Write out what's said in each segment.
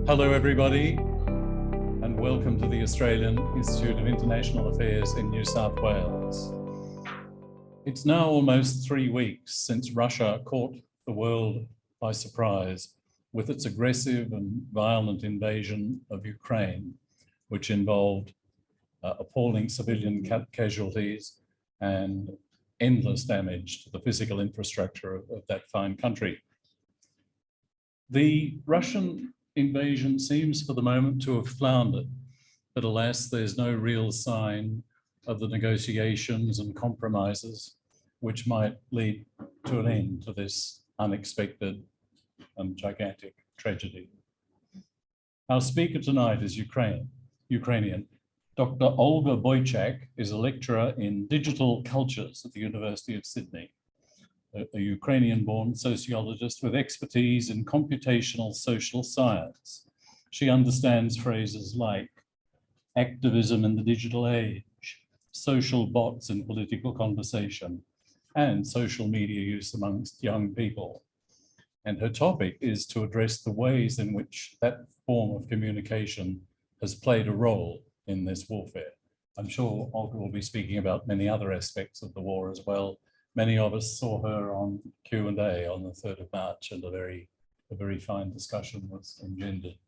Hello everybody, and welcome to the Australian Institute of International Affairs in New South Wales. It's now almost 3 weeks since Russia caught the world by surprise with its aggressive and violent invasion of Ukraine, which involved appalling civilian casualties and endless damage to the physical infrastructure of that fine country. The Russian invasion seems for the moment to have floundered, but alas, there's no real sign of the negotiations and compromises which might lead to an end to this unexpected and gigantic tragedy. Our speaker tonight is Ukrainian. Dr. Olga Boichak is a lecturer in digital cultures at the University of Sydney. A Ukrainian-born sociologist with expertise in computational social science. She understands phrases like activism in the digital age, social bots in political conversation, and social media use amongst young people. And her topic is to address the ways in which that form of communication has played a role in this warfare. I'm sure Olga will be speaking about many other aspects of the war as well. Many of us saw her on Q&A on the 3rd of March, and a very fine discussion was engendered.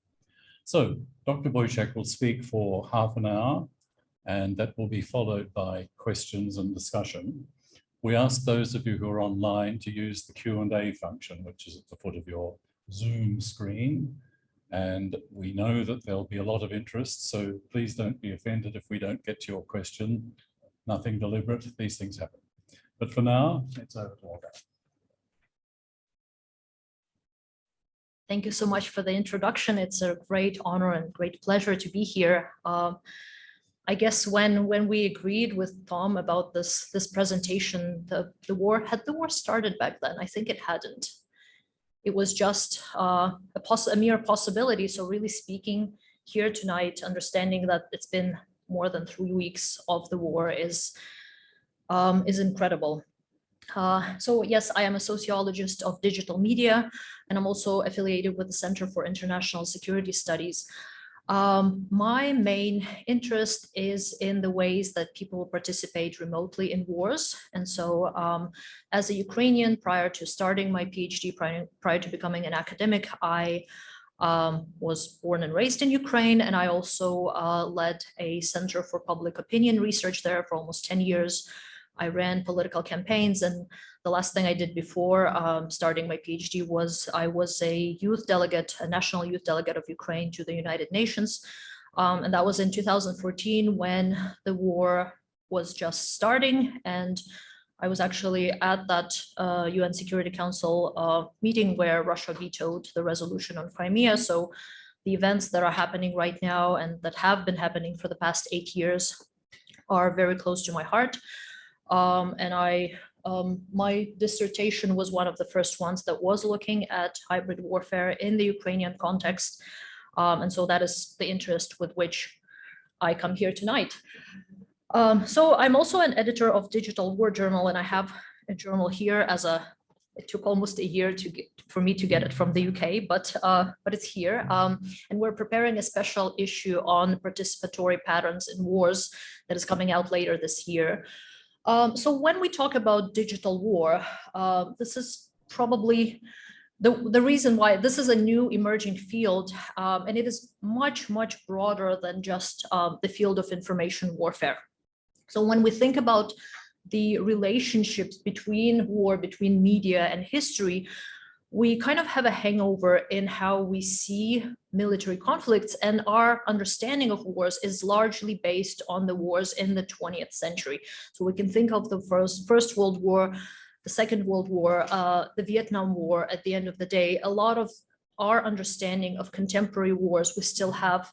So Dr. Boichak will speak for half an hour, and that will be followed by questions and discussion. We ask those of you who are online to use the Q&A function, which is at the foot of your Zoom screen. And we know that there'll be a lot of interest, so please don't be offended if we don't get to your question. Nothing deliberate, these things happen. But for now, it's over to Olga. Thank you so much for the introduction. It's a great honor and great pleasure to be here. I guess when we agreed with Tom about this presentation, the war started back then? I think it hadn't. It was just a mere possibility. So really speaking here tonight, understanding that it's been more than 3 weeks of the war is incredible. So yes, I am a sociologist of digital media, and I'm also affiliated with the Center for International Security Studies. My main interest is in the ways that people participate remotely in wars. And so as a Ukrainian, prior to starting my PhD, prior to becoming an academic, I was born and raised in Ukraine, and I also led a Center for Public Opinion Research there for almost 10 years. I ran political campaigns, and the last thing I did before starting my PhD was I was a youth delegate, a national youth delegate of Ukraine to the United Nations. And that was in 2014 when the war was just starting. And I was actually at that UN Security Council meeting where Russia vetoed the resolution on Crimea. So the events that are happening right now and that have been happening for the past 8 years are very close to my heart. My dissertation was one of the first ones that was looking at hybrid warfare in the Ukrainian context. And so that is the interest with which I come here tonight. So I'm also an editor of Digital War Journal, and I have a journal here it took almost a year for me to get it from the UK, but it's here. And we're preparing a special issue on participatory patterns in wars that is coming out later this year. So when we talk about digital war, this is probably the reason why this is a new emerging field, and it is much, much broader than just the field of information warfare. So when we think about the relationships between media and history, we kind of have a hangover in how we see military conflicts, and our understanding of wars is largely based on the wars in the 20th century. So we can think of the First World War, the Second World War, the Vietnam War. At the end of the day, a lot of our understanding of contemporary wars, we still have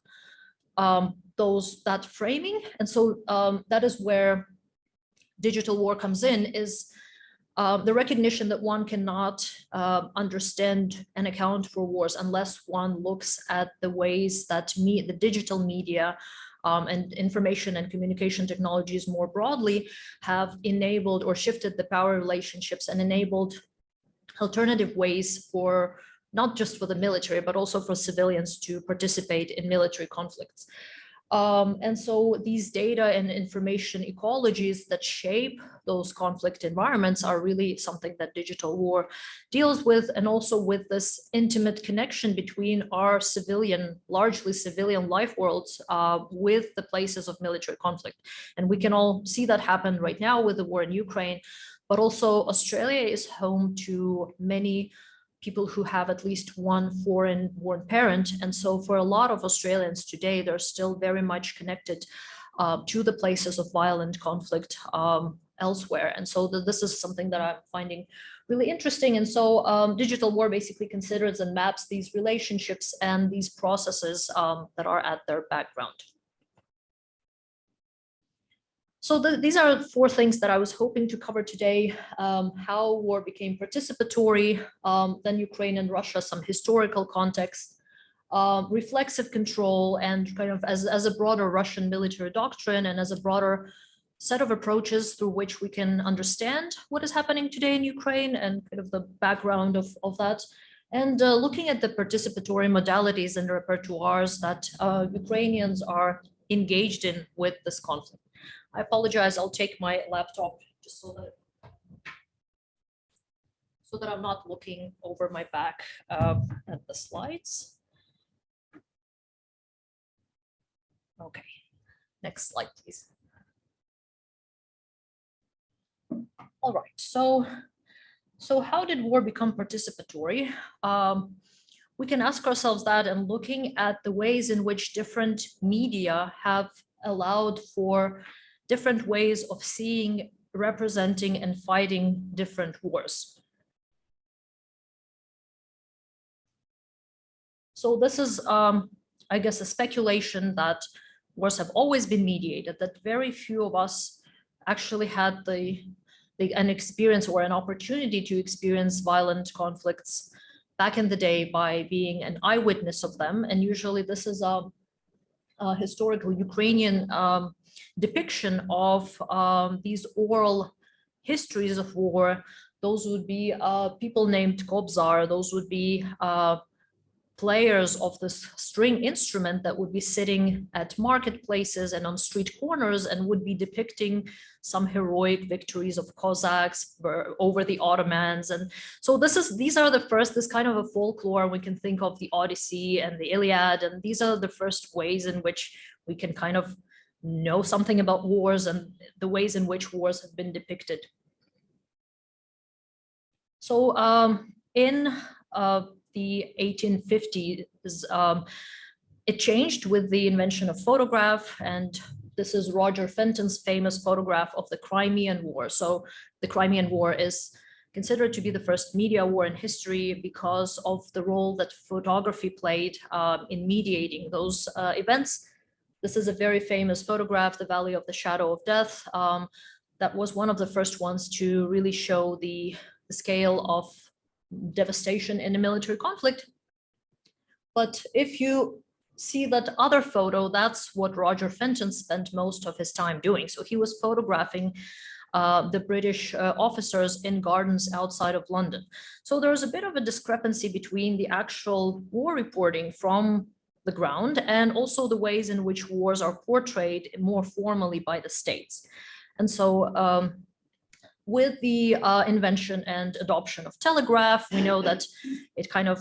that framing. And so that is where digital war comes in, is the recognition that one cannot understand and account for wars unless one looks at the ways that the digital media and information and communication technologies more broadly have enabled or shifted the power relationships and enabled alternative ways for not just for the military, but also for civilians to participate in military conflicts. And so these data and information ecologies that shape those conflict environments are really something that digital war deals with, and also with this intimate connection between our civilian, largely civilian life worlds with the places of military conflict. And we can all see that happen right now with the war in Ukraine, but also Australia is home to many people who have at least one foreign-born parent. And so for a lot of Australians today, they're still very much connected to the places of violent conflict elsewhere. And so this is something that I'm finding really interesting. And so digital war basically considers and maps these relationships and these processes that are at their background. So these are 4 things that I was hoping to cover today: how war became participatory, then Ukraine and Russia, some historical context, reflexive control, and kind of as a broader Russian military doctrine and as a broader set of approaches through which we can understand what is happening today in Ukraine and kind of the background of that. And looking at the participatory modalities and repertoires that Ukrainians are engaged in with this conflict. I apologize, I'll take my laptop just so that I'm not looking over my back at the slides. Okay, next slide, please. All right, so how did war become participatory? We can ask ourselves that, and looking at the ways in which different media have allowed for different ways of seeing, representing, and fighting different wars. So this is, I guess, a speculation that wars have always been mediated, that very few of us actually had an experience or an opportunity to experience violent conflicts back in the day by being an eyewitness of them. And usually this is a historical Ukrainian depiction of these oral histories of war. Those would be people named Kobzar. Those would be players of this string instrument that would be sitting at marketplaces and on street corners and would be depicting some heroic victories of Cossacks over the Ottomans. And so these are the first, this kind of a folklore. We can think of the Odyssey and the Iliad, and these are the first ways in which we can kind of know something about wars and the ways in which wars have been depicted. So in the 1850s, it changed with the invention of photograph, and this is Roger Fenton's famous photograph of the Crimean War. So the Crimean War is considered to be the first media war in history because of the role that photography played in mediating those events. This is a very famous photograph, The Valley of the Shadow of Death. That was one of the first ones to really show the scale of devastation in a military conflict. But if you see that other photo, that's what Roger Fenton spent most of his time doing. So he was photographing the British officers in gardens outside of London. So there's a bit of a discrepancy between the actual war reporting from the ground and also the ways in which wars are portrayed more formally by the states. And so with the invention and adoption of telegraph, we know that it kind of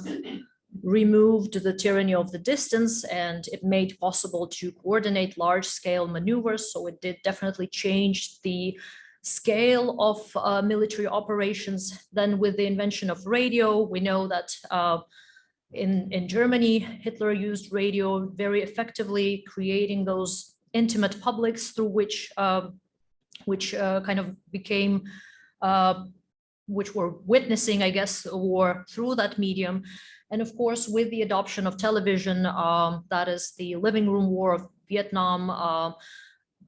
removed the tyranny of the distance and it made possible to coordinate large-scale maneuvers. So it did definitely change the scale of military operations. Then with the invention of radio, we know that in Germany, Hitler used radio very effectively, creating those intimate publics through which kind of became, which were witnessing, I guess, war through that medium. And of course, with the adoption of television, that is the living room war of Vietnam,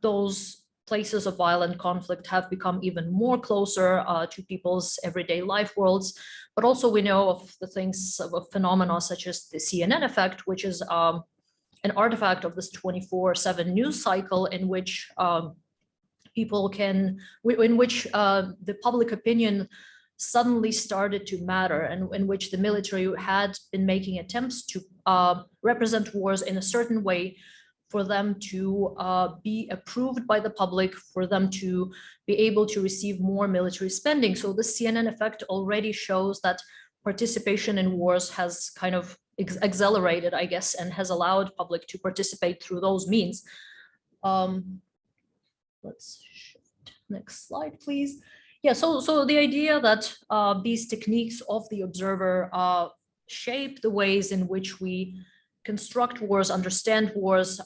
those places of violent conflict have become even more closer to people's everyday life worlds. But also we know of the things of phenomena such as the CNN effect, which is an artifact of this 24/7 news cycle in which people can, in which the public opinion suddenly started to matter, and in which the military had been making attempts to represent wars in a certain way for them to be approved by the public, for them to be able to receive more military spending. So the CNN effect already shows that participation in wars has kind of accelerated, I guess, and has allowed public to participate through those means. Let's shift. Next slide, please. Yeah, so the idea that these techniques of the observer shape the ways in which we construct wars, understand wars,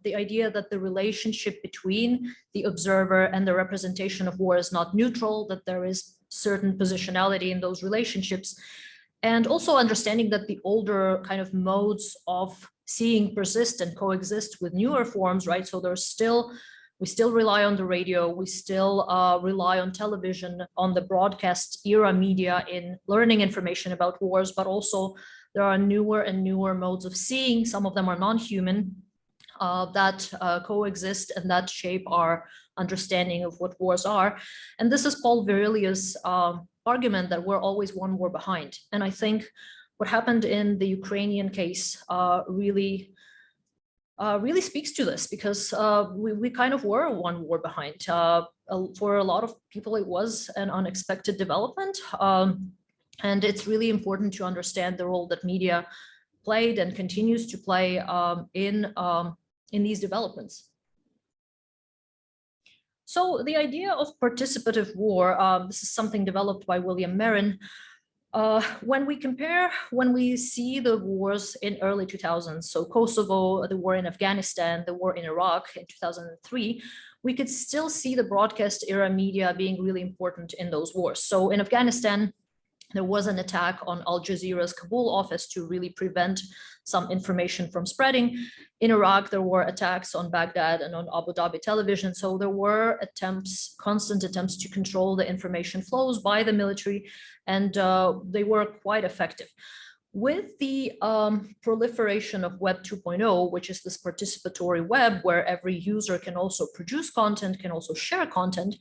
the idea that the relationship between the observer and the representation of war is not neutral, that there is certain positionality in those relationships, and also understanding that the older kind of modes of seeing persist and coexist with newer forms, right? So we still rely on the radio, we still rely on television, on the broadcast era media in learning information about wars, but also there are newer and newer modes of seeing. Some of them are non-human that coexist and that shape our understanding of what wars are. And this is Paul Virilia's argument that we're always one war behind. And I think what happened in the Ukrainian case really speaks to this, because we kind of were one war behind. For a lot of people, it was an unexpected development. And it's really important to understand the role that media played and continues to play in these developments. So the idea of participative war, this is something developed by William Merrin. When we see the wars in early 2000s, so Kosovo, the war in Afghanistan, the war in Iraq in 2003, we could still see the broadcast era media being really important in those wars. So in Afghanistan, there was an attack on Al Jazeera's Kabul office to really prevent some information from spreading. In Iraq, there were attacks on Baghdad and on Abu Dhabi television. So there were constant attempts to control the information flows by the military, and they were quite effective. With the proliferation of Web 2.0, which is this participatory web where every user can also produce content, can also share content,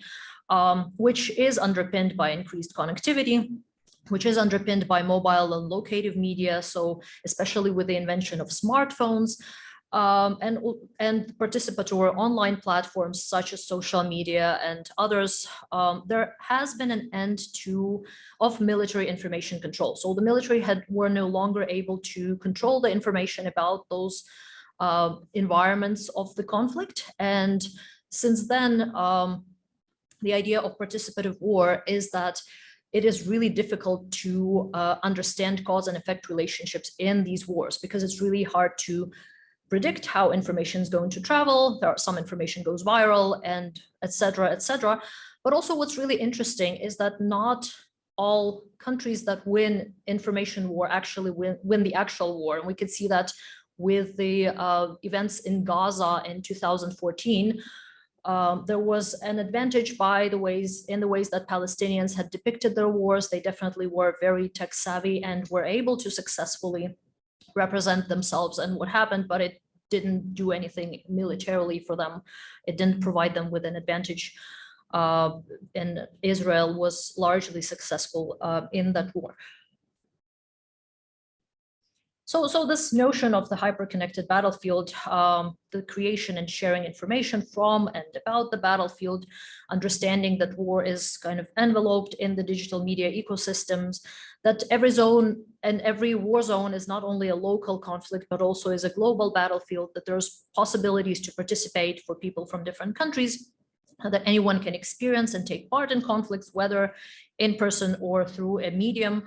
which is underpinned by increased connectivity, which is underpinned by mobile and locative media, so especially with the invention of smartphones, and participatory online platforms such as social media and others, there has been an end of military information control. So the military were no longer able to control the information about those environments of the conflict. And since then, the idea of participative war is that it is really difficult to understand cause and effect relationships in these wars, because it's really hard to predict how information is going to travel. Some information goes viral, and et cetera, But also what's really interesting is that not all countries that win information war actually win the actual war. And we could see that with the events in Gaza in 2014. There was an advantage in the ways that Palestinians had depicted their wars. They definitely were very tech savvy and were able to successfully represent themselves and what happened, but it didn't do anything militarily for them. It didn't provide them with an advantage. And Israel was largely successful in that war. So this notion of the hyper-connected battlefield, the creation and sharing information from and about the battlefield, understanding that war is kind of enveloped in the digital media ecosystems, that every zone and every war zone is not only a local conflict, but also is a global battlefield, that there's possibilities to participate for people from different countries, that anyone can experience and take part in conflicts, whether in person or through a medium.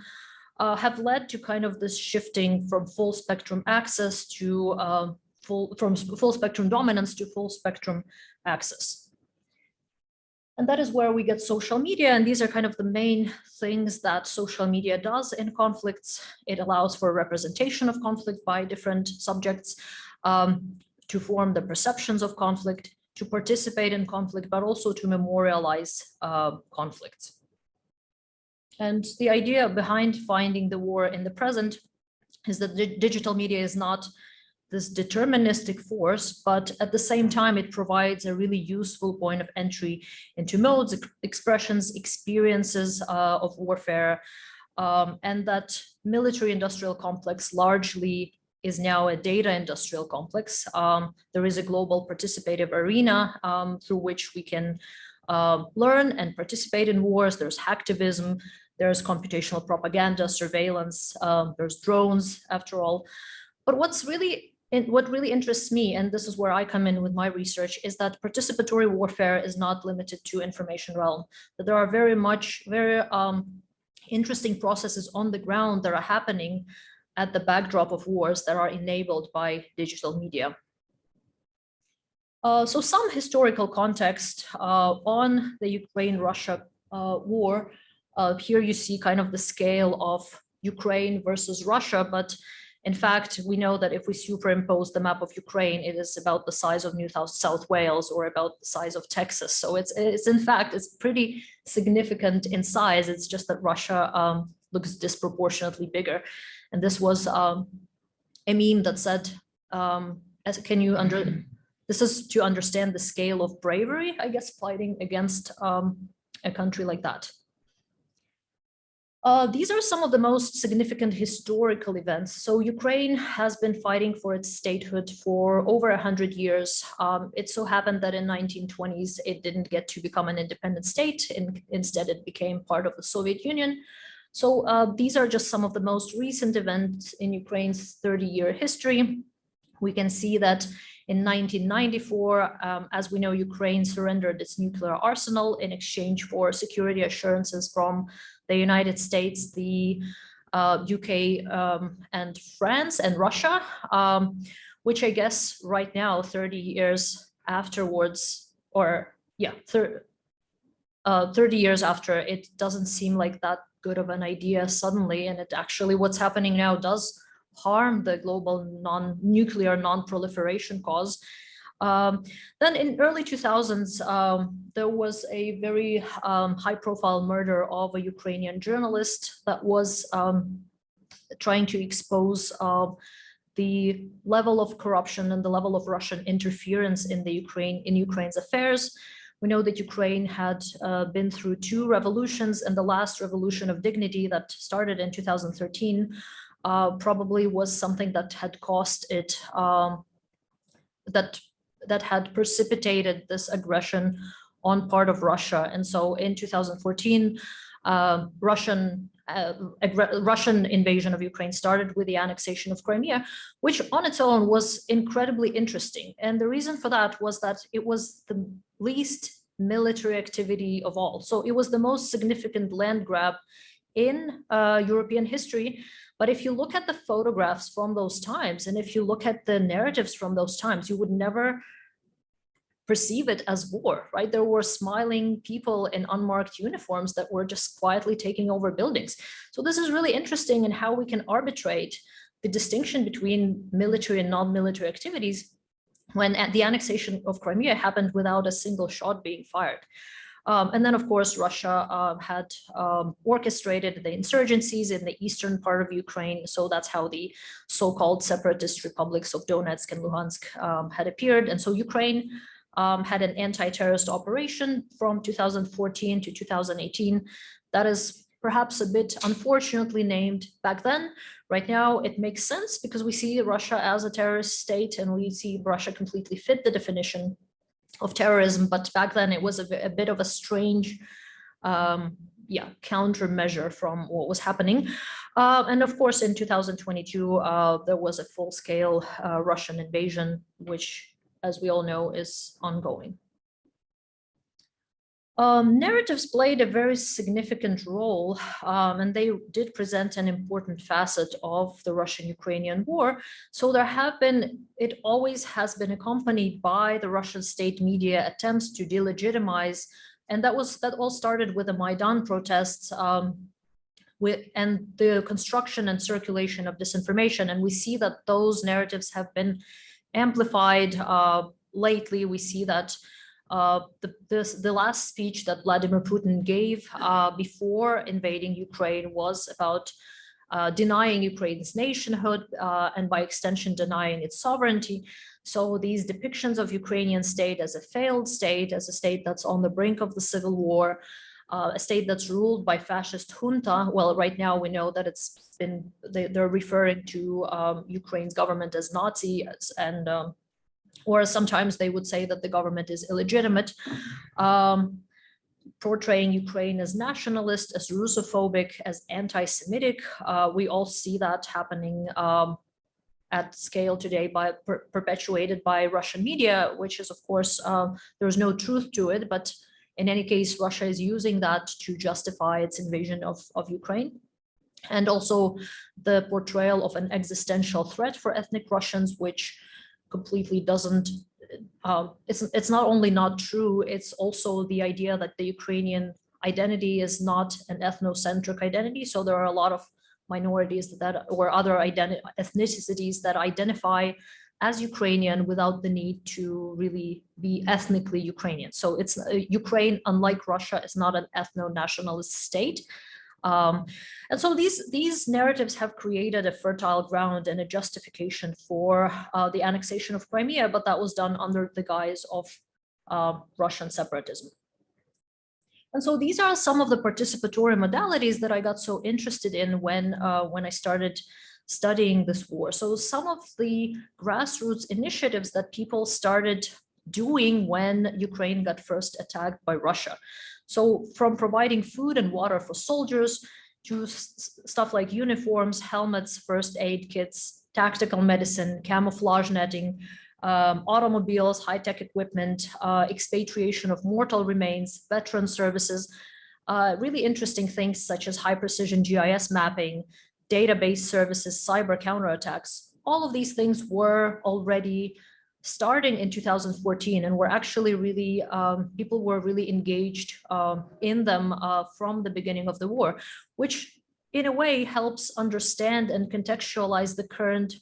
Have led to kind of this shifting from full spectrum access to from full spectrum dominance to full spectrum access. And that is where we get social media. And these are kind of the main things that social media does in conflicts. It allows for representation of conflict by different subjects, to form the perceptions of conflict, to participate in conflict, but also to memorialize conflicts. And the idea behind finding the war in the present is that digital media is not this deterministic force, but at the same time, it provides a really useful point of entry into modes, expressions, experiences of warfare, and that military-industrial complex largely is now a data industrial complex. There is a global participative arena through which we can learn and participate in wars. There's hacktivism, there's computational propaganda, surveillance, there's drones, after all. But what really interests me, and this is where I come in with my research, is that participatory warfare is not limited to information realm. That there are very interesting processes on the ground that are happening at the backdrop of wars that are enabled by digital media. So some historical context on the Ukraine-Russia war. Here you see kind of the scale of Ukraine versus Russia, but in fact, we know that if we superimpose the map of Ukraine, it is about the size of New South Wales or about the size of Texas. So it's in fact, it's pretty significant in size. It's just that Russia looks disproportionately bigger. And this was a meme that said, this is to understand the scale of bravery, I guess, fighting against a country like that. These are some of the most significant historical events. So Ukraine has been fighting for its statehood for over 100 years. It so happened that in 1920s, it didn't get to become an independent state. Instead, it became part of the Soviet Union. So these are just some of the most recent events in Ukraine's 30-year history. We can see that in 1994, as we know, Ukraine surrendered its nuclear arsenal in exchange for security assurances from the United States, the UK, and France and Russia, which I guess right now, 30 years afterwards, or yeah, 30 years after, it doesn't seem like that good of an idea suddenly. And it actually, what's happening now does harm the global non-nuclear non-proliferation cause. Then in early 2000s, there was a very high-profile murder of a Ukrainian journalist that was trying to expose the level of corruption and the level of Russian interference in Ukraine's affairs. We know that Ukraine had been through 2 revolutions, and the last revolution of dignity that started in 2013 probably was something that had cost it, that had precipitated this aggression on part of Russia. And so in 2014, Russian invasion of Ukraine started with the annexation of Crimea, which on its own was incredibly interesting. And the reason for that was that it was the least military activity of all. So it was the most significant land grab in European history. But if you look at the photographs from those times, and if you look at the narratives from those times, you would never perceive it as war, right? There were smiling people in unmarked uniforms that were just quietly taking over buildings. So this is really interesting in how we can arbitrate the distinction between military and non-military activities when the annexation of Crimea happened without a single shot being fired. And then, of course, Russia had orchestrated the insurgencies in the eastern part of Ukraine. So that's how the so-called separatist republics of Donetsk and Luhansk had appeared. And so Ukraine had an anti-terrorist operation from 2014 to 2018. That is perhaps a bit unfortunately named back then. Right now, it makes sense because we see Russia as a terrorist state, and we see Russia completely fit the definition of terrorism. But back then, it was a bit of a strange countermeasure from what was happening. And of course, in 2022, there was a full-scale Russian invasion, which, as we all know, is ongoing. Narratives played a very significant role, and they did present an important facet of the Russian-Ukrainian war. So it always has been accompanied by the Russian state media attempts to delegitimize, and that all started with the Maidan protests and the construction and circulation of disinformation. And we see that those narratives have been amplified lately. We see that the last speech that Vladimir Putin gave before invading Ukraine was about denying Ukraine's nationhood, and by extension denying its sovereignty. So these depictions of Ukrainian state as a failed state, as a state that's on the brink of the civil war, a state that's ruled by fascist junta. Well, right now we know that they're referring to Ukraine's government as Nazi, and or sometimes they would say that the government is illegitimate, portraying Ukraine as nationalist, as Russophobic, as anti-Semitic. We all see that happening at scale today, perpetuated by Russian media, which is, of course, there's no truth to it, but in any case, Russia is using that to justify its invasion of Ukraine. And also the portrayal of an existential threat for ethnic Russians, which completely doesn't, it's not only not true, it's also the idea that the Ukrainian identity is not an ethnocentric identity. So there are a lot of minorities or other ethnicities that identify as Ukrainian without the need to really be ethnically Ukrainian. So it's Ukraine, unlike Russia, is not an ethno-nationalist state. And so these narratives have created a fertile ground and a justification for the annexation of Crimea, but that was done under the guise of Russian separatism. And so these are some of the participatory modalities that I got so interested in when I started studying this war. So some of the grassroots initiatives that people started doing when Ukraine got first attacked by Russia. So from providing food and water for soldiers to stuff like uniforms, helmets, first aid kits, tactical medicine, camouflage netting, automobiles, high-tech equipment, expatriation of mortal remains, veteran services, really interesting things such as high-precision GIS mapping, database services, cyber counterattacks. All of these things were already starting in 2014, and were actually really, people were really engaged in them from the beginning of the war, which in a way helps understand and contextualize the current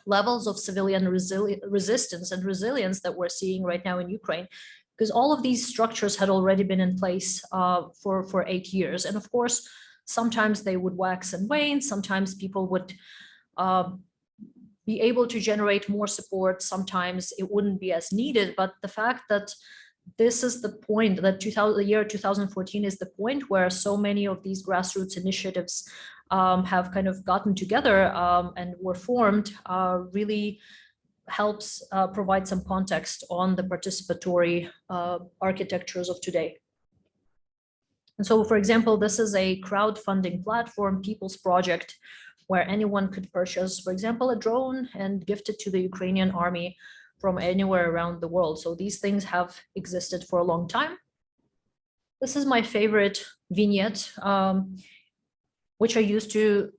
levels of civilian resistance and resilience that we're seeing right now in Ukraine, because all of these structures had already been in place for 8 years. And of course, sometimes they would wax and wane, sometimes people would be able to generate more support, sometimes it wouldn't be as needed, but the fact that this is the point, that the year 2014 is the point where so many of these grassroots initiatives have kind of gotten together and were formed, really helps provide some context on the participatory architectures of today. And so, for example, this is a crowdfunding platform, People's Project, where anyone could purchase, for example, a drone and gift it to the Ukrainian army from anywhere around the world. So these things have existed for a long time. This is my favorite vignette, which I used to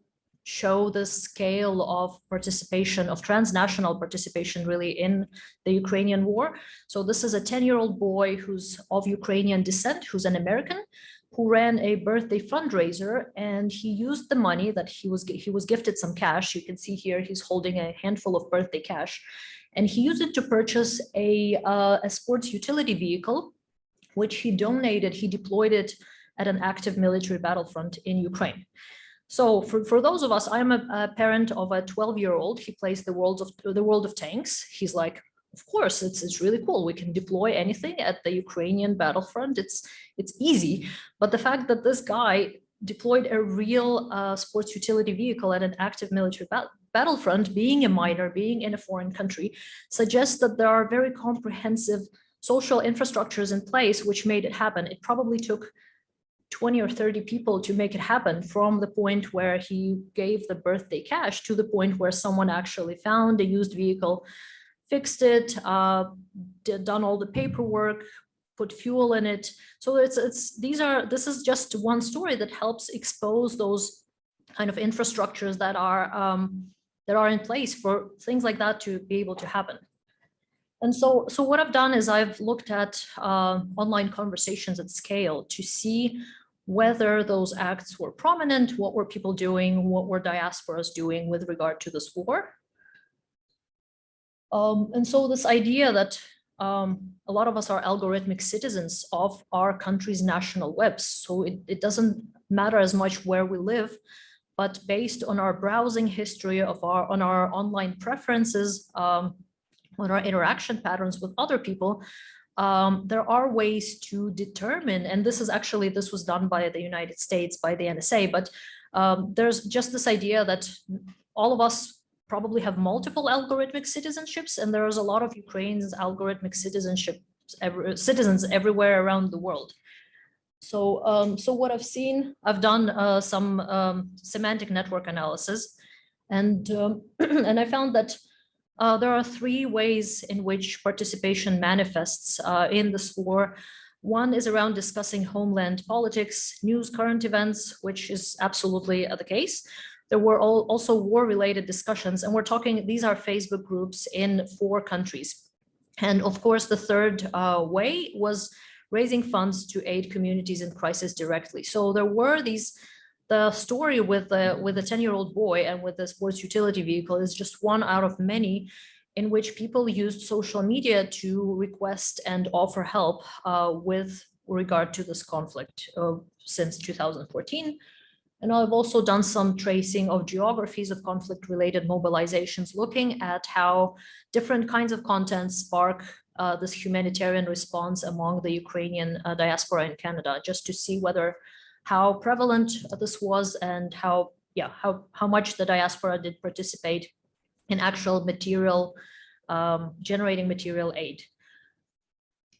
show the scale of participation, of transnational participation really in the Ukrainian war. So this is a 10-year-old boy who's of Ukrainian descent, who's an American, who ran a birthday fundraiser, and he used the money that he was gifted some cash. You can see here he's holding a handful of birthday cash, and he used it to purchase a sports utility vehicle, which he donated. He deployed it at an active military battlefront in Ukraine. So for those of us, I'm a parent of a 12-year-old. He plays the world of tanks. He's like, of course, it's really cool. We can deploy anything at the Ukrainian battlefront. It's easy. But the fact that this guy deployed a real sports utility vehicle at an active military battlefront, being a minor, being in a foreign country, suggests that there are very comprehensive social infrastructures in place which made it happen. It probably took 20 or 30 people to make it happen, from the point where he gave the birthday cash to the point where someone actually found a used vehicle, fixed it, done all the paperwork, put fuel in it. So this is just one story that helps expose those kind of infrastructures that are in place for things like that to be able to happen. And so what I've done is I've looked at online conversations at scale to see whether those acts were prominent, what were people doing, what were diasporas doing with regard to this war. And so this idea that a lot of us are algorithmic citizens of our country's national webs, so it doesn't matter as much where we live, but based on our browsing history on our online preferences, on our interaction patterns with other people, there are ways to determine, and this was done by the United States, by the NSA, but there's just this idea that all of us probably have multiple algorithmic citizenships, and there's a lot of Ukraine's algorithmic citizens everywhere around the world. So, so what I've done some semantic network analysis, and and I found that there are three ways in which participation manifests in the SOAR. One is around discussing homeland politics, news, current events, which is absolutely the case. There were also war-related discussions, and we're talking, these are Facebook groups in 4 countries. And of course, the third way was raising funds to aid communities in crisis directly. So there were the story with the 10-year-old boy and with the sports utility vehicle is just one out of many in which people used social media to request and offer help with regard to this conflict since 2014. And I've also done some tracing of geographies of conflict-related mobilizations, looking at how different kinds of content spark this humanitarian response among the Ukrainian diaspora in Canada, just to see how prevalent this was and how much the diaspora did participate in actual material, generating material aid.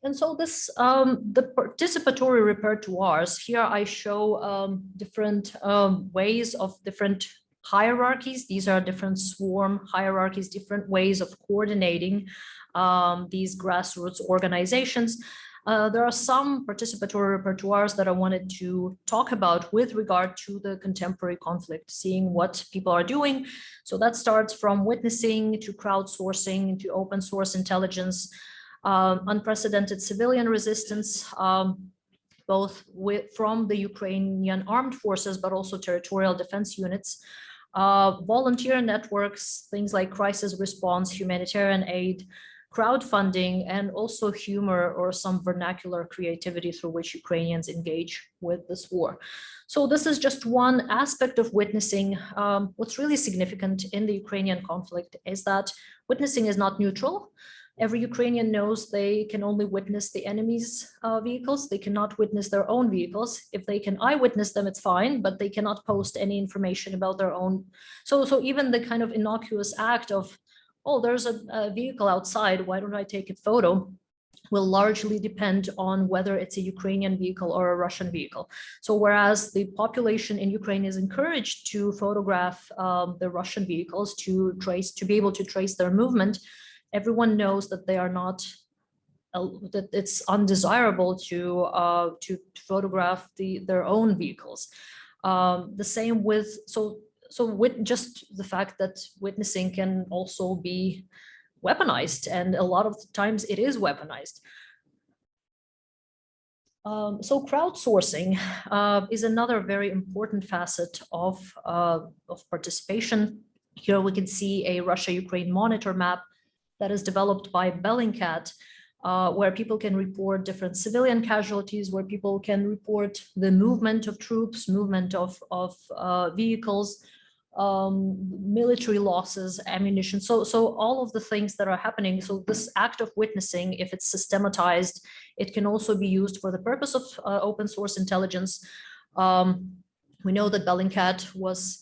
And so this, the participatory repertoires, here I show different ways of different hierarchies. These are different swarm hierarchies, different ways of coordinating these grassroots organizations. There are some participatory repertoires that I wanted to talk about with regard to the contemporary conflict, seeing what people are doing. So that starts from witnessing to crowdsourcing to open source intelligence, unprecedented civilian resistance, both from the Ukrainian armed forces, but also territorial defense units, volunteer networks, things like crisis response, humanitarian aid, crowdfunding, and also humor or some vernacular creativity through which Ukrainians engage with this war. So this is just one aspect of witnessing. What's really significant in the Ukrainian conflict is that witnessing is not neutral. Every Ukrainian knows they can only witness the enemy's vehicles. They cannot witness their own vehicles. If they can eyewitness them, it's fine, but they cannot post any information about their own. So even the kind of innocuous act of, oh, there's a vehicle outside, why don't I take a photo, will largely depend on whether it's a Ukrainian vehicle or a Russian vehicle. So whereas the population in Ukraine is encouraged to photograph the Russian vehicles to be able to trace their movement, everyone knows that they are not, that it's undesirable to photograph their own vehicles. The same with, so with just the fact that witnessing can also be weaponized, and a lot of times it is weaponized. So crowdsourcing is another very important facet of participation. Here we can see a Russia-Ukraine monitor map that is developed by Bellingcat, where people can report different civilian casualties, where people can report the movement of troops, movement of vehicles, military losses, ammunition. So all of the things that are happening. So this act of witnessing, if it's systematized, it can also be used for the purpose of open source intelligence. We know that Bellingcat was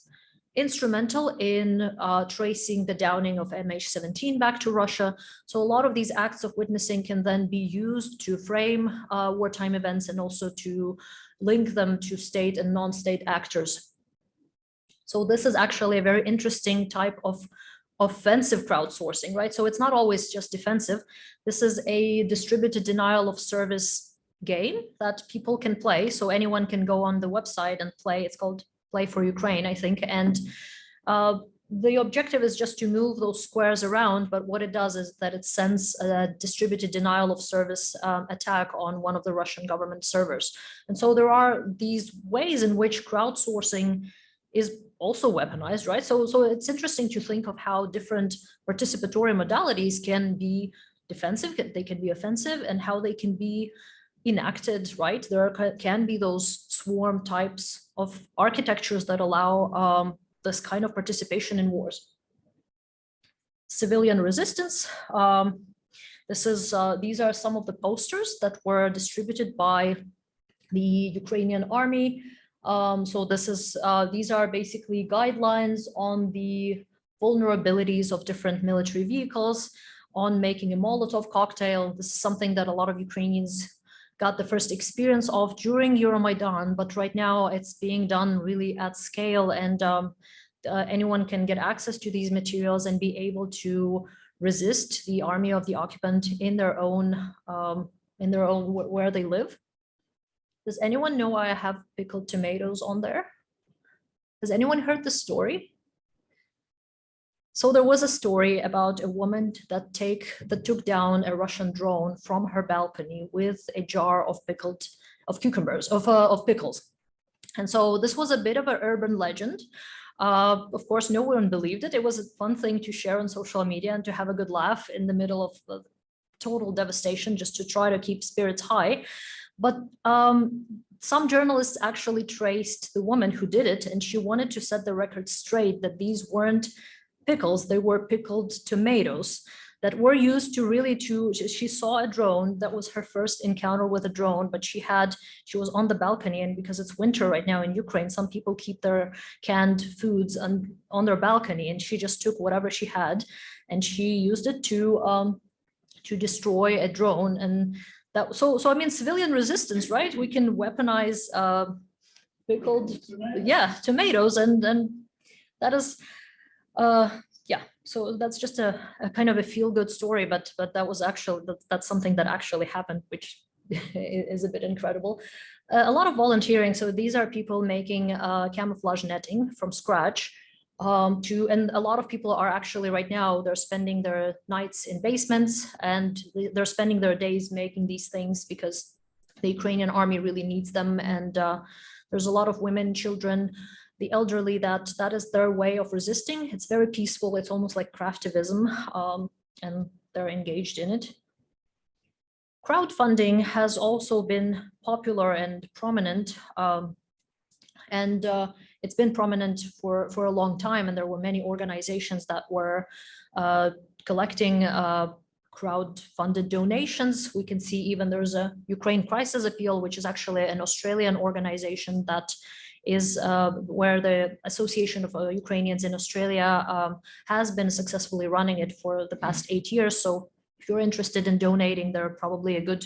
instrumental in tracing the downing of MH17 back to Russia. So a lot of these acts of witnessing can then be used to frame wartime events and also to link them to state and non-state actors. So this is actually a very interesting type of offensive crowdsourcing, right? So it's not always just defensive. This is a distributed denial of service game that people can play. So anyone can go on the website and play. It's called Play for Ukraine, I think. And the objective is just to move those squares around. But what it does is that it sends a distributed denial of service attack on one of the Russian government servers. And so there are these ways in which crowdsourcing is also weaponized, right? So it's interesting to think of how different participatory modalities can be defensive, they can be offensive, and how they can be enacted, right? There can be those swarm types of architectures that allow this kind of participation in wars. Civilian resistance. These are some of the posters that were distributed by the Ukrainian army. These are basically guidelines on the vulnerabilities of different military vehicles, on making a Molotov cocktail. This is something that a lot of Ukrainians got the first experience of during Euromaidan, but right now it's being done really at scale, and anyone can get access to these materials and be able to resist the army of the occupant in their own where they live. Does anyone know I have pickled tomatoes on there? Has anyone heard the story? So there was a story about a woman that took down a Russian drone from her balcony with a jar of pickles. And so this was a bit of an urban legend. Of course, no one believed it. It was a fun thing to share on social media and to have a good laugh in the middle of the total devastation, just to try to keep spirits high. But some journalists actually traced the woman who did it, and she wanted to set the record straight that these weren't pickles, they were pickled tomatoes that were used she saw a drone. That was her first encounter with a drone, but she was on the balcony, and because it's winter right now in Ukraine, some people keep their canned foods on their balcony, and she just took whatever she had and she used it to destroy a drone. And that, so I mean, civilian resistance, right? We can weaponize pickled, tomatoes, and that is, so that's just a kind of a feel-good story, but that's something that actually happened, which is a bit incredible. A lot of volunteering. So these are people making camouflage netting from scratch. And a lot of people are actually right now, they're spending their nights in basements, and they're spending their days making these things because the Ukrainian army really needs them. And there's a lot of women, children, the elderly, that is their way of resisting. It's very peaceful. It's almost like craftivism, and they're engaged in it. Crowdfunding has also been popular and prominent, and it's been prominent for a long time. And there were many organizations that were collecting crowd-funded donations. We can see even there's a Ukraine Crisis Appeal, which is actually an Australian organization that is where the Association of Ukrainians in Australia has been successfully running it for the past 8 years. So if you're interested in donating, they're probably a good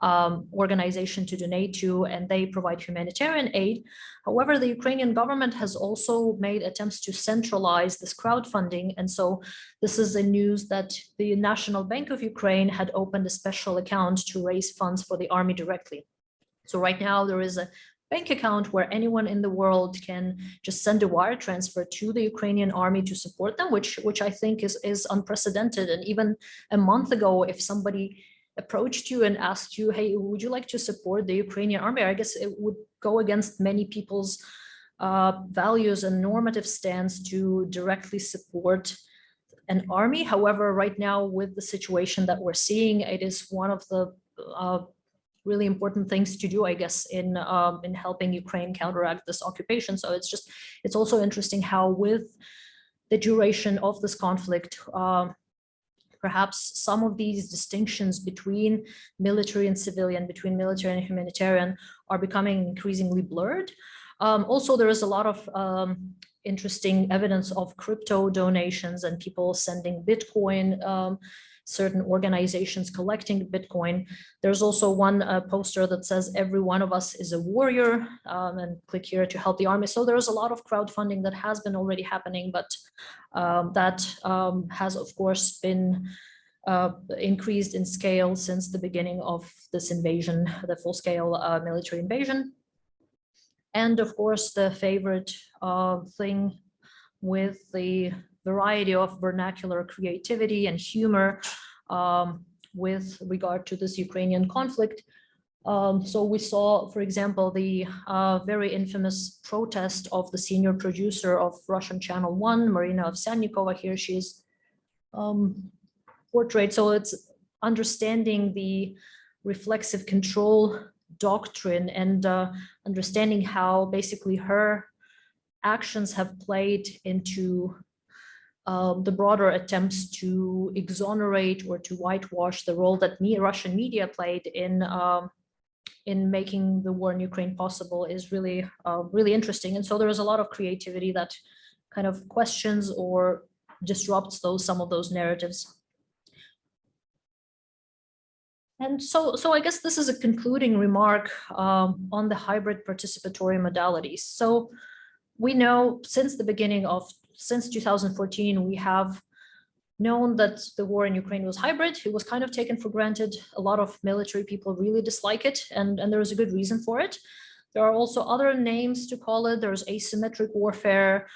organization to donate to, and they provide humanitarian aid. However, the Ukrainian government has also made attempts to centralize this crowdfunding. And so this is the news that the National Bank of Ukraine had opened a special account to raise funds for the army directly. So right now there is a bank account where anyone in the world can just send a wire transfer to the Ukrainian army to support them, which I think is unprecedented. And even a month ago, if somebody approached you and asked you, hey, would you like to support the Ukrainian army? I guess it would go against many people's values and normative stance to directly support an army. However, right now with the situation that we're seeing, it is one of the really important things to do, I guess, in helping Ukraine counteract this occupation. So it's also interesting how with the duration of this conflict, perhaps some of these distinctions between military and civilian, between military and humanitarian, are becoming increasingly blurred. Also, there is a lot of interesting evidence of crypto donations and people sending Bitcoin, certain organizations collecting Bitcoin. There's also one poster that says, every one of us is a warrior, and click here to help the army. So there's a lot of crowdfunding that has been already happening, but that has, of course, been increased in scale since the beginning of this invasion, the full-scale military invasion. And of course, the favorite thing with the variety of vernacular creativity and humor with regard to this Ukrainian conflict. So we saw, for example, the very infamous protest of the senior producer of Russian Channel 1, Marina Ovsyannikova. Here she's portrayed. So it's understanding the reflexive control doctrine and understanding how basically her actions have played into the broader attempts to exonerate or to whitewash the role that Russian media played in making the war in Ukraine possible is really, really interesting. And so there is a lot of creativity that kind of questions or disrupts some of those narratives. And so I guess this is a concluding remark on the hybrid participatory modalities. So we know since 2014, we have known that the war in Ukraine was hybrid. It was kind of taken for granted. A lot of military people really dislike it, and there is a good reason for it. There are also other names to call it. There's asymmetric warfare.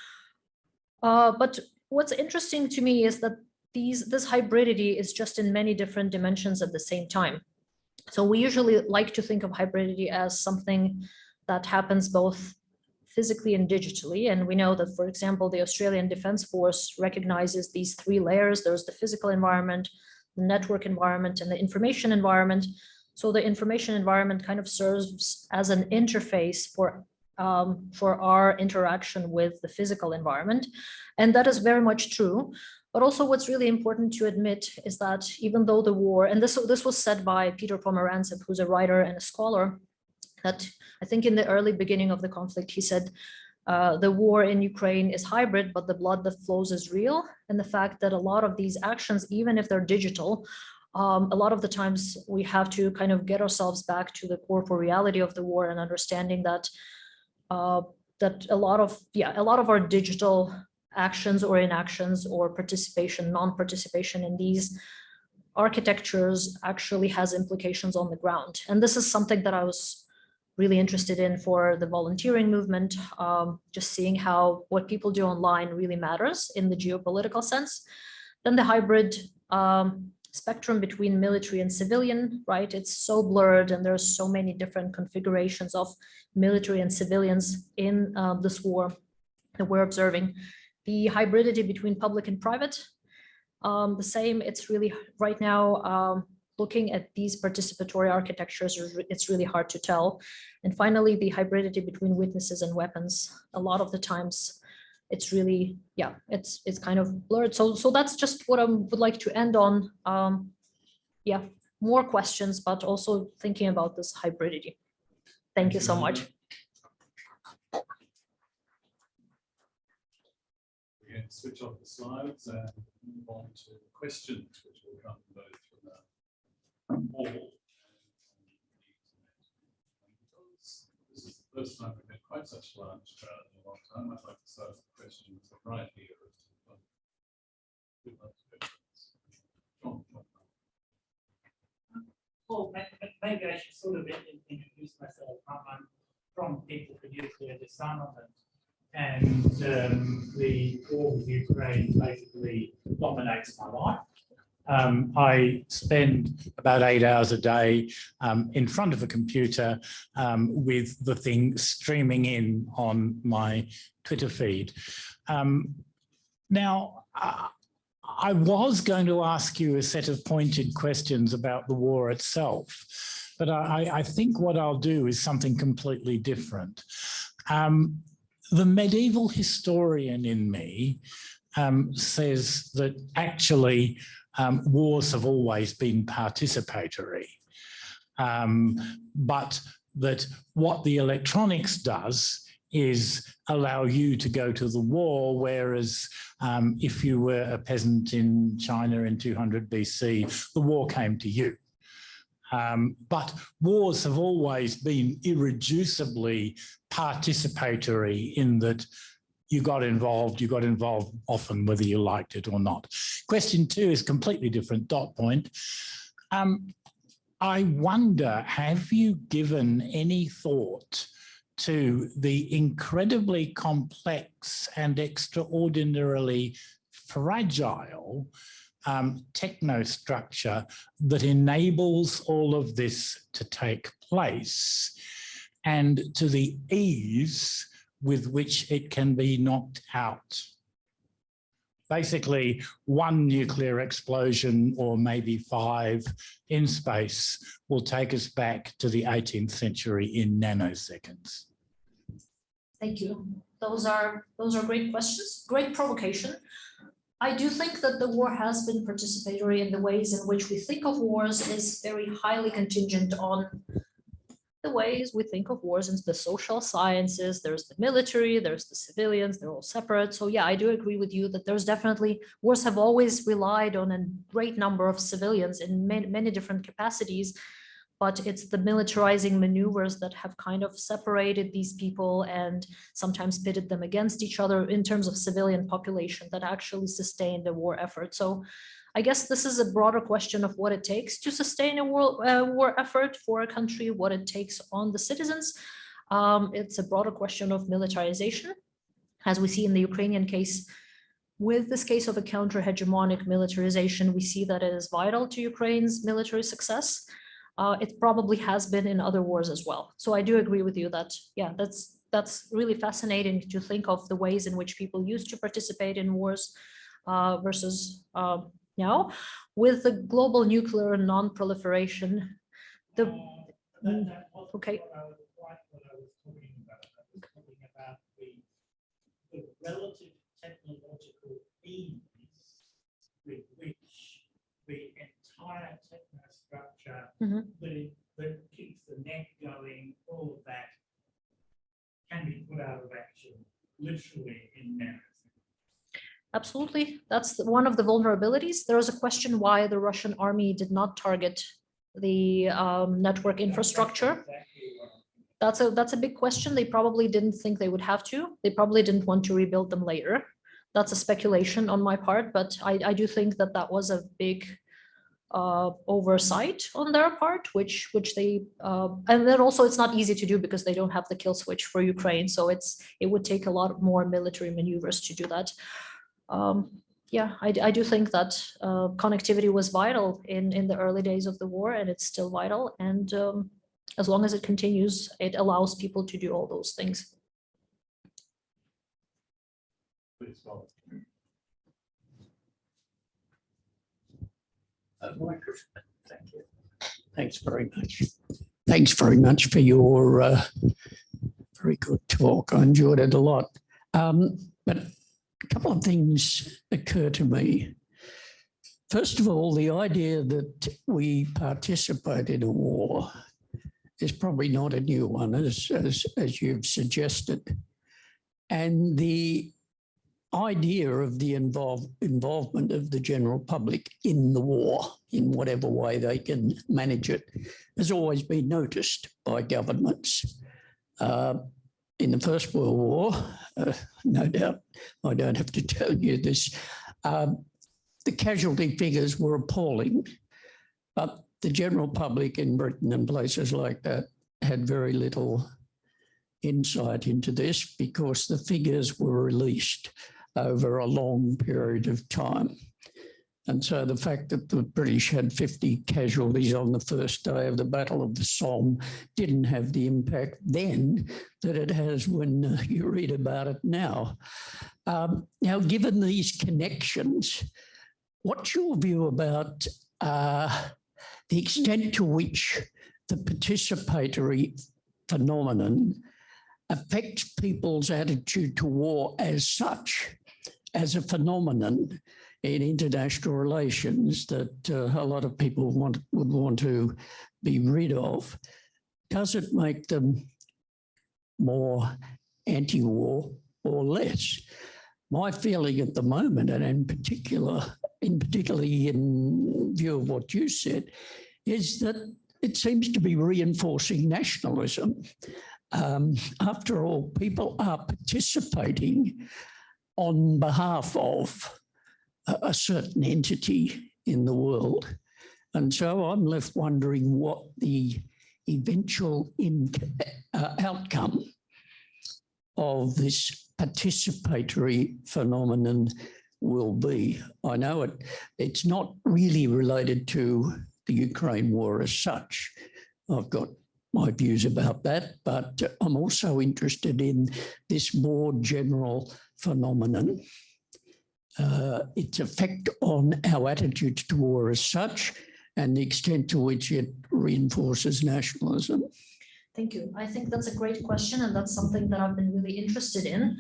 But what's interesting to me is that this hybridity is just in many different dimensions at the same time. So we usually like to think of hybridity as something that happens both physically and digitally. And we know that, for example, the Australian Defence Force recognizes these three layers. There's the physical environment, the network environment, and the information environment. So the information environment kind of serves as an interface for our interaction with the physical environment. And that is very much true. But also what's really important to admit is that even though the war, and this was said by Peter Pomerantsev, who's a writer and a scholar, that I think in the early beginning of the conflict, he said, the war in Ukraine is hybrid, but the blood that flows is real. And the fact that a lot of these actions, even if they're digital, a lot of the times we have to kind of get ourselves back to the corporeality of the war and understanding that that a lot of our digital actions or inactions or participation, non-participation in these architectures actually has implications on the ground. And this is something that I was really interested in for the volunteering movement, just seeing how what people do online really matters in the geopolitical sense. Then the hybrid spectrum between military and civilian, right? It's so blurred and there's so many different configurations of military and civilians in this war that we're observing. The hybridity between public and private, the same. It's really right now looking at these participatory architectures, it's really hard to tell. And finally, the hybridity between witnesses and weapons. A lot of the times, it's really, it's kind of blurred. So that's just what I would like to end on. More questions, but also thinking about this hybridity. Thank you so much. We're going to switch off the slides and move on to questions, which will come both from the hall. This is the first time we've had quite such a large crowd in a long time. I'd like to start with questions right here. Well, maybe I should sort of introduce myself. I'm from People for Nuclear Disarmament, and the war with Ukraine basically dominates my life. I spend about 8 hours a day in front of a computer with the thing streaming in on my Twitter feed. Now, I was going to ask you a set of pointed questions about the war itself, but I think what I'll do is something completely different. The medieval historian in me says that actually wars have always been participatory, but that what the electronics does is allow you to go to the war, whereas if you were a peasant in China in 200 BC, the war came to you. But wars have always been irreducibly participatory in that you got involved often whether you liked it or not. Question 2 is completely different, dot point. I wonder, have you given any thought to the incredibly complex and extraordinarily fragile technostructure that enables all of this to take place, and to the ease with which it can be knocked out? Basically, one nuclear explosion or maybe 5 in space will take us back to the 18th century in nanoseconds. Thank you. Those are great questions, great provocation. I do think that the war has been participatory in the ways in which we think of wars is very highly contingent on the ways we think of wars in the social sciences. There's the military, there's the civilians, they're all separate. So yeah, I do agree with you that there's definitely, wars have always relied on a great number of civilians in many different capacities, but it's the militarizing maneuvers that have kind of separated these people and sometimes pitted them against each other in terms of civilian population that actually sustained the war effort. So I guess this is a broader question of what it takes to sustain a war effort for a country, what it takes on the citizens. It's a broader question of militarization, as we see in the Ukrainian case. With this case of a counter-hegemonic militarization, we see that it is vital to Ukraine's military success. It probably has been in other wars as well. So I do agree with you that, yeah, that's really fascinating to think of the ways in which people used to participate in wars versus now. With the global nuclear non-proliferation, okay. The relative technological ease with which the entire technostructure that keeps the net going, all of that can be put out of action literally in minutes. Absolutely, that's one of the vulnerabilities. There is a question why the Russian army did not target the network infrastructure. That's a big question. They probably didn't think they would have to. They probably didn't want to rebuild them later. That's a speculation on my part, but I do think that that was a big oversight on their part, which they and then also it's not easy to do because they don't have the kill switch for Ukraine. So it would take a lot more military maneuvers to do that. Yeah, I do think that connectivity was vital in the early days of the war, and it's still vital. And as long as it continues, it allows people to do all those things. Thank you. Thanks very much. Thanks very much for your very good talk. I enjoyed it a lot. But a couple of things occur to me. First of all, the idea that we participate in a war is probably not a new one, as you've suggested. And the idea of the involvement of the general public in the war, in whatever way they can manage it, has always been noticed by governments. In the First World War, no doubt I don't have to tell you this, the casualty figures were appalling, but the general public in Britain and places like that had very little insight into this because the figures were released over a long period of time. And so the fact that the British had 50 casualties on the first day of the Battle of the Somme didn't have the impact then that it has when you read about it now. Now, given these connections, what's your view about the extent to which the participatory phenomenon affects people's attitude to war as such, as a phenomenon in international relations that a lot of people would want to be rid of? Does it make them more anti-war or less? My feeling at the moment, and particularly in view of what you said, is that it seems to be reinforcing nationalism. After all, people are participating on behalf of a certain entity in the world. And so I'm left wondering what the eventual outcome of this participatory phenomenon will be. I know it's not really related to the Ukraine war as such. I've got my views about that, but I'm also interested in this more general phenomenon. its effect on our attitudes to war as such, and the extent to which it reinforces nationalism? Thank you. I think that's a great question, and that's something that I've been really interested in.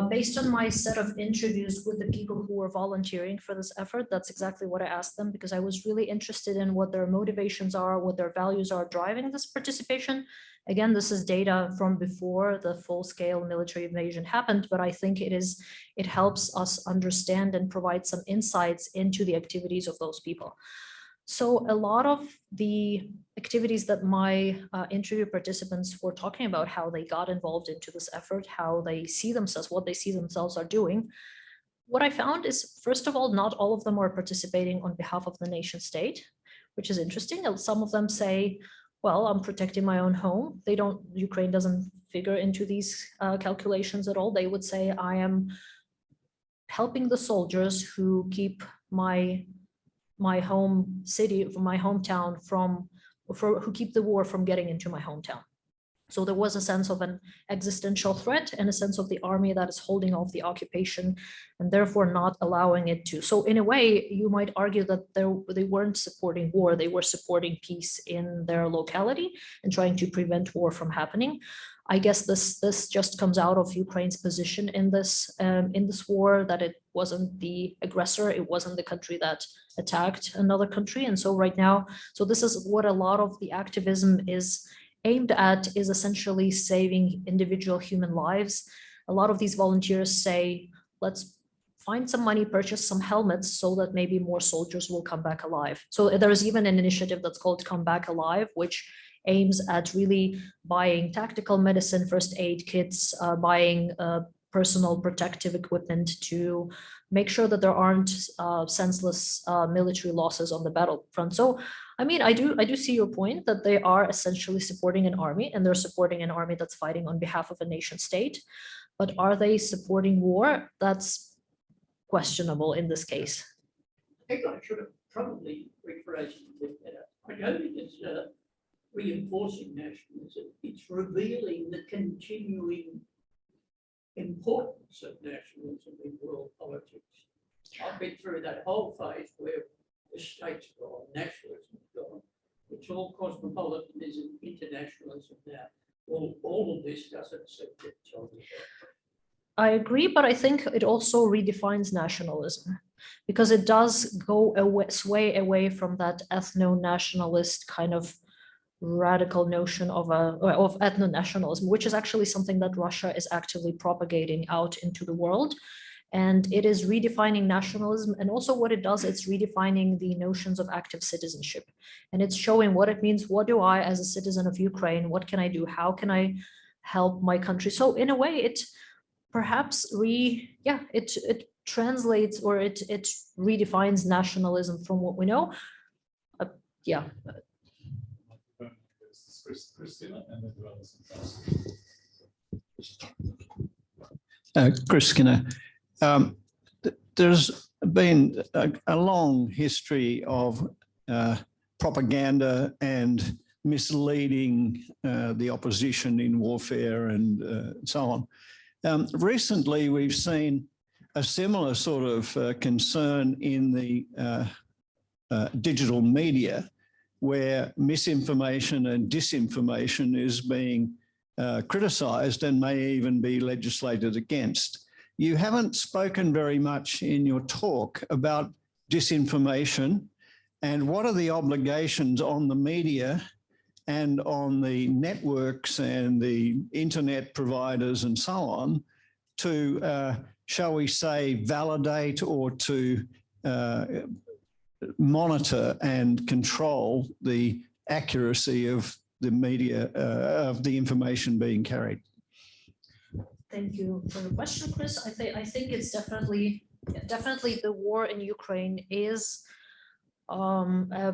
Based on my set of interviews with the people who were volunteering for this effort, that's exactly what I asked them, because I was really interested in what their motivations are, what their values are driving this participation. Again, this is data from before the full-scale military invasion happened, but I think it helps us understand and provide some insights into the activities of those people. So a lot of the activities that my interview participants were talking about, how they got involved into this effort, how they see themselves, what they see themselves are doing. What I found is, first of all, not all of them are participating on behalf of the nation state, which is interesting. Some of them say, well, I'm protecting my own home. Ukraine doesn't figure into these calculations at all. They would say, I am helping the soldiers who keep my home city, my hometown who keep the war from getting into my hometown. So there was a sense of an existential threat and a sense of the army that is holding off the occupation and therefore not allowing it to. So in a way, you might argue that they weren't supporting war, they were supporting peace in their locality and trying to prevent war from happening. I guess this just comes out of Ukraine's position in this war, that it wasn't the aggressor, it wasn't the country that attacked another country. And so right now, so this is what a lot of the activism is aimed at, is essentially saving individual human lives. A lot of these volunteers say, let's find some money, purchase some helmets so that maybe more soldiers will come back alive. So there's even an initiative that's called Come Back Alive, which aims at really buying tactical medicine, first aid kits, buying personal protective equipment to make sure that there aren't senseless military losses on the battlefront. So, I mean, I do see your point that they are essentially supporting an army, and they're supporting an army that's fighting on behalf of a nation state. But are they supporting war? That's questionable in this case. I think I should have probably rephrased it a bit better. I don't think it's reinforcing nationalism. It's revealing the continuing importance of nationalism in world politics. I've been through that whole phase where the state's gone, nationalism's gone. It's all cosmopolitanism, internationalism now. All of this doesn't seem to tell you that. I agree, but I think it also redefines nationalism, because it does go sway away from that ethno-nationalist kind of radical notion of ethno-nationalism, which is actually something that Russia is actively propagating out into the world. And it is redefining nationalism. And also what it does, it's redefining the notions of active citizenship. And it's showing what it means. What do I, as a citizen of Ukraine, what can I do? How can I help my country? So in a way, it perhaps it translates, or it redefines nationalism from what we know. Christina, and then Chris Skinner, there's been a long history of propaganda and misleading the opposition in warfare and so on. Recently, we've seen a similar sort of concern in the digital media, where misinformation and disinformation is being criticised and may even be legislated against. You haven't spoken very much in your talk about disinformation and what are the obligations on the media and on the networks and the internet providers and so on to, shall we say, validate or to monitor and control the accuracy of the media, of the information being carried. Thank you for the question, Chris. I think it's definitely the war in Ukraine is a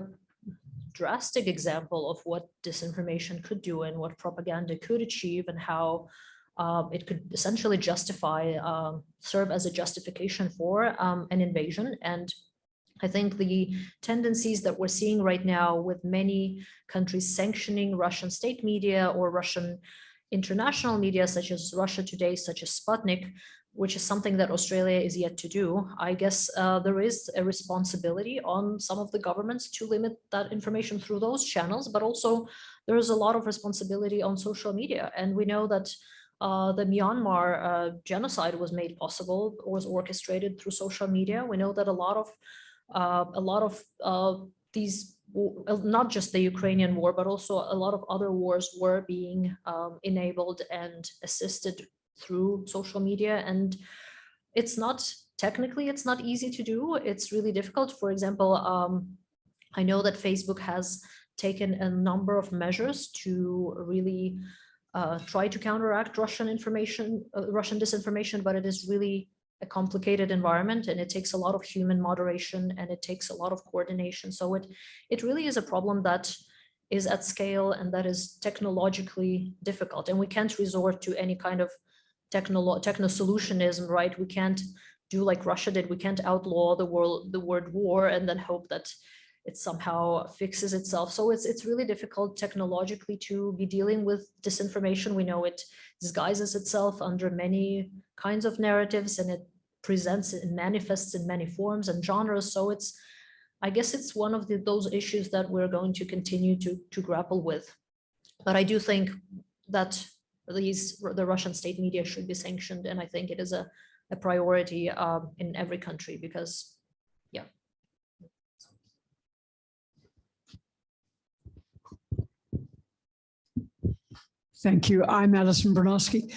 drastic example of what disinformation could do and what propaganda could achieve, and how it could essentially serve as a justification for an invasion. And I think the tendencies that we're seeing right now with many countries sanctioning Russian state media or Russian international media, such as Russia Today, such as Sputnik, which is something that Australia is yet to do. I guess there is a responsibility on some of the governments to limit that information through those channels, but also there is a lot of responsibility on social media. And we know that the Myanmar genocide was made possible, was orchestrated through social media. We know that a lot of these, not just the Ukrainian war, but also a lot of other wars were being enabled and assisted through social media. And it's not, technically, it's not easy to do. It's really difficult. For example, I know that Facebook has taken a number of measures to really try to counteract Russian disinformation, but it is really a complicated environment, and it takes a lot of human moderation, and it takes a lot of coordination. So it really is a problem that is at scale and that is technologically difficult, and we can't resort to any kind of techno-solutionism, right? We can't do like Russia did. We can't outlaw the word war and then hope that it somehow fixes itself. So it's really difficult technologically to be dealing with disinformation. We know it disguises itself under many kinds of narratives, and it presents and manifests in many forms and genres. So I guess it's one of those issues that we're going to continue to grapple with. But I do think that the Russian state media should be sanctioned, and I think it is a priority in every country, because yeah. Thank you. I'm Alison Bronowski.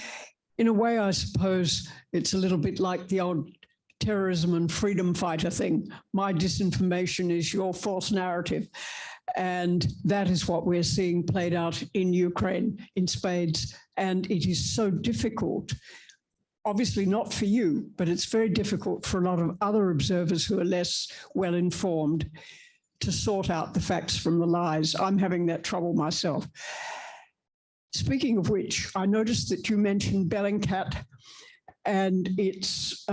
In a way, I suppose it's a little bit like the old terrorism and freedom fighter thing. My disinformation is your false narrative. And that is what we're seeing played out in Ukraine in spades. And it is so difficult, obviously not for you, but it's very difficult for a lot of other observers who are less well informed to sort out the facts from the lies. I'm having that trouble myself. Speaking of which, I noticed that you mentioned Bellingcat and its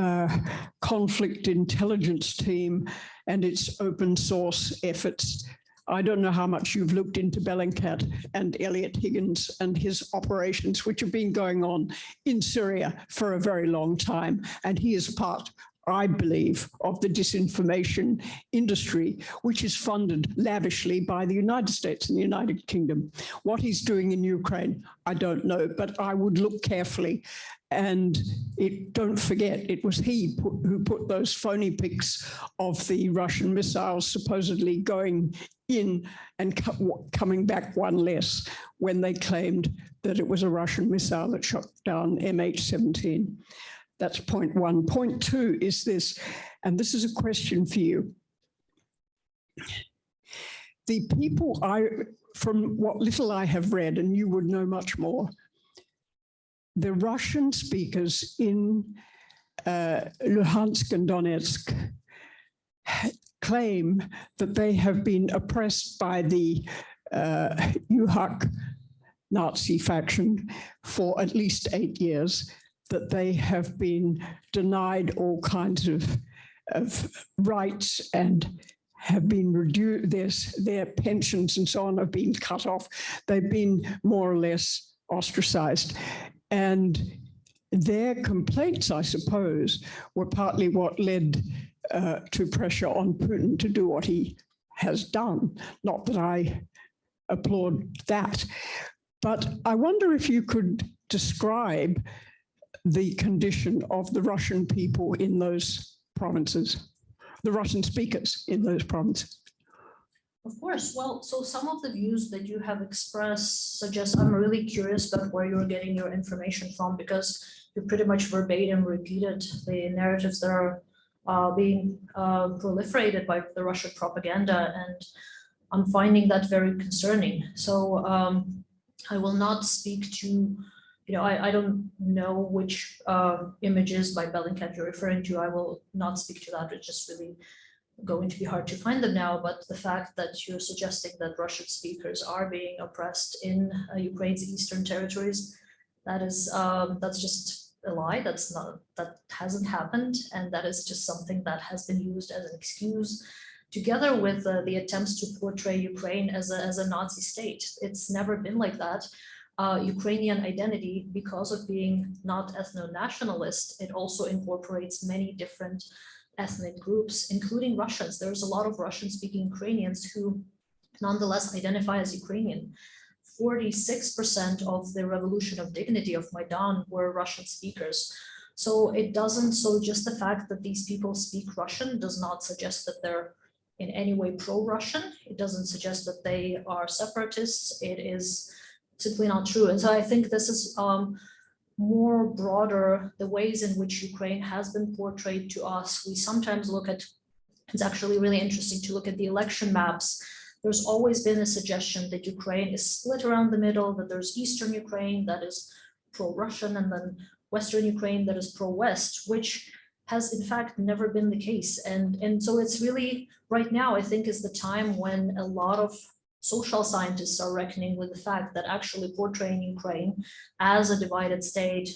conflict intelligence team and its open source efforts. I don't know how much you've looked into Bellingcat and Elliot Higgins and his operations, which have been going on in Syria for a very long time. And he is part, I believe, of the disinformation industry, which is funded lavishly by the United States and the United Kingdom. What he's doing in Ukraine, I don't know, but I would look carefully. And don't forget, it was he who put those phony pics of the Russian missiles supposedly going in and coming back one less when they claimed that it was a Russian missile that shot down MH17. That's point one. Point two is this, and this is a question for you. The people from what little I have read, and you would know much more, the Russian speakers in Luhansk and Donetsk claim that they have been oppressed by the UHAK Nazi faction for at least 8 years, that they have been denied all kinds of rights and have been reduced, their pensions and so on have been cut off. They've been more or less ostracized. And their complaints, I suppose, were partly what led to pressure on Putin to do what he has done. Not that I applaud that, but I wonder if you could describe the condition of the Russian people in those provinces, the Russian speakers in those provinces. Of course. Well, so some of the views that you have expressed suggest, I'm really curious about where you're getting your information from, because you pretty much verbatim repeated the narratives that are being proliferated by the Russian propaganda, and I'm finding that very concerning. So I will not speak to, I don't know which images by Bellingcat you're referring to. I will not speak to that. It's just really going to be hard to find them now. But the fact that you're suggesting that Russian speakers are being oppressed in Ukraine's eastern territories, that's just a lie. That hasn't happened, and that is just something that has been used as an excuse, together with the attempts to portray Ukraine as a Nazi state. It's never been like that. Ukrainian identity, because of being not ethno-nationalist, it also incorporates many different ethnic groups, including Russians. There's a lot of Russian-speaking Ukrainians who nonetheless identify as Ukrainian. 46% of the Revolution of Dignity of Maidan were Russian speakers. So it doesn't, so just the fact that these people speak Russian does not suggest that they're in any way pro-Russian. It doesn't suggest that they are separatists. It is simply not true. And so I think this is more broader, the ways in which Ukraine has been portrayed to us. We sometimes look at, it's actually really interesting to look at the election maps. There's always been a suggestion that Ukraine is split around the middle, that there's Eastern Ukraine that is pro-Russian and then Western Ukraine that is pro-West, which has in fact never been the case. And so it's really, right now, I think is the time when a lot of social scientists are reckoning with the fact that actually portraying Ukraine as a divided state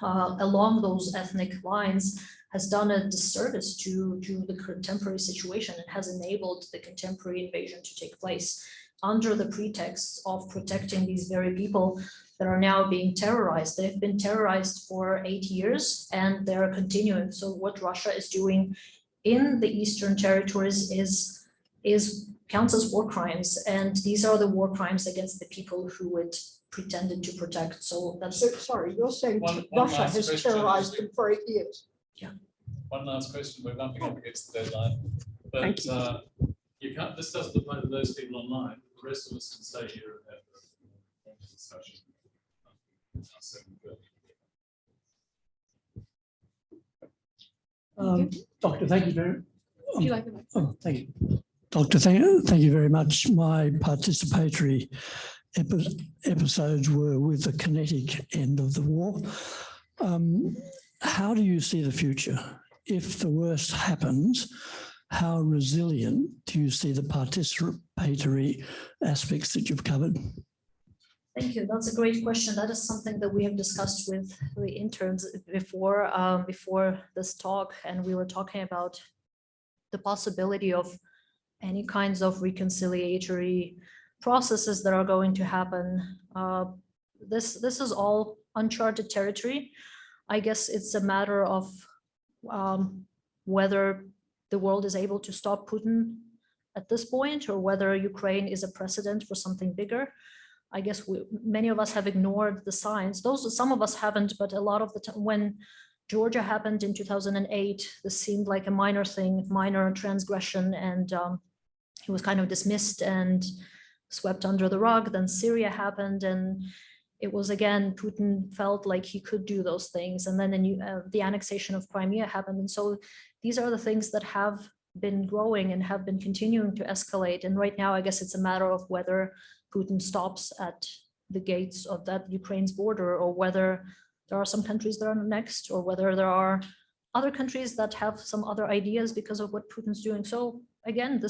along those ethnic lines has done a disservice to the contemporary situation and has enabled the contemporary invasion to take place under the pretext of protecting these very people that are now being terrorized. They've been terrorized for 8 years and they're continuing. So what Russia is doing in the Eastern territories is counts as war crimes. And these are the war crimes against the people who it pretended to protect. So that's. So, sorry, you're saying Russia has terrorized them for 8 years? Yeah. One last question, we're bumping up against the deadline. But Thank you. you can't, this doesn't apply to those people online. The rest of us can stay here and have a discussion. Doctor, thank you very much. Would you like to? Thank you. Doctor, thank you very much. My participatory episodes were with the kinetic end of the war. How do you see the future? If the worst happens, how resilient do you see the participatory aspects that you've covered? Thank you. That's a great question. That is something that we have discussed with the interns before this talk, and we were talking about the possibility of any kinds of reconciliatory processes that are going to happen. This is all uncharted territory. I guess it's a matter of whether the world is able to stop Putin at this point, or whether Ukraine is a precedent for something bigger. I guess many of us have ignored the signs. Some of us haven't, but a lot of the time when Georgia happened in 2008, this seemed like a minor thing, minor transgression, and it was kind of dismissed and swept under the rug. Then Syria happened, and it was again, Putin felt like he could do those things. And then the annexation of Crimea happened. And so these are the things that have been growing and have been continuing to escalate. And right now, I guess it's a matter of whether Putin stops at the gates of that Ukraine's border, or whether there are some countries that are next, or whether there are other countries that have some other ideas because of what Putin's doing. So again,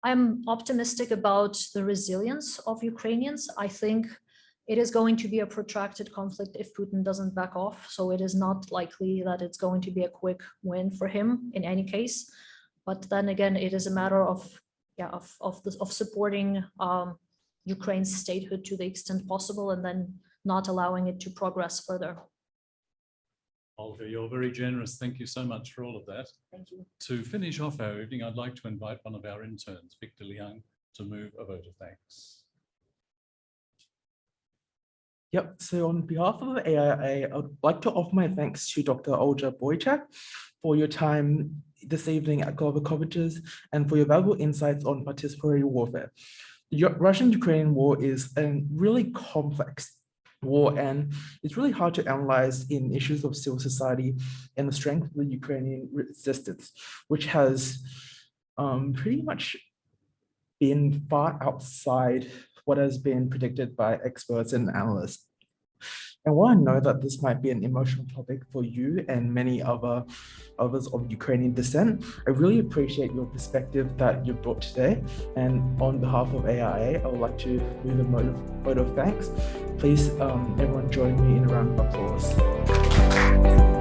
I'm optimistic about the resilience of Ukrainians. I think it is going to be a protracted conflict if Putin doesn't back off. So it is not likely that it's going to be a quick win for him in any case. But then again, it is a matter of supporting Ukraine's statehood to the extent possible, and then not allowing it to progress further. Olga, you're very generous. Thank you so much for all of that. Thank you. To finish off our evening, I'd like to invite one of our interns, Victor Liang, to move a vote of thanks. Yep, so on behalf of AIIA, I would like to offer my thanks to Dr. Olga Boichak for your time this evening at Global Colleges and for your valuable insights on participatory warfare. The Russian-Ukrainian war is a really complex war, and it's really hard to analyze in issues of civil society and the strength of the Ukrainian resistance, which has pretty much been far outside what has been predicted by experts and analysts. And while I know that this might be an emotional topic for you and many others of Ukrainian descent, I really appreciate your perspective that you brought today. And on behalf of AIIA, I would like to move a vote of thanks. Please, everyone join me in a round of applause.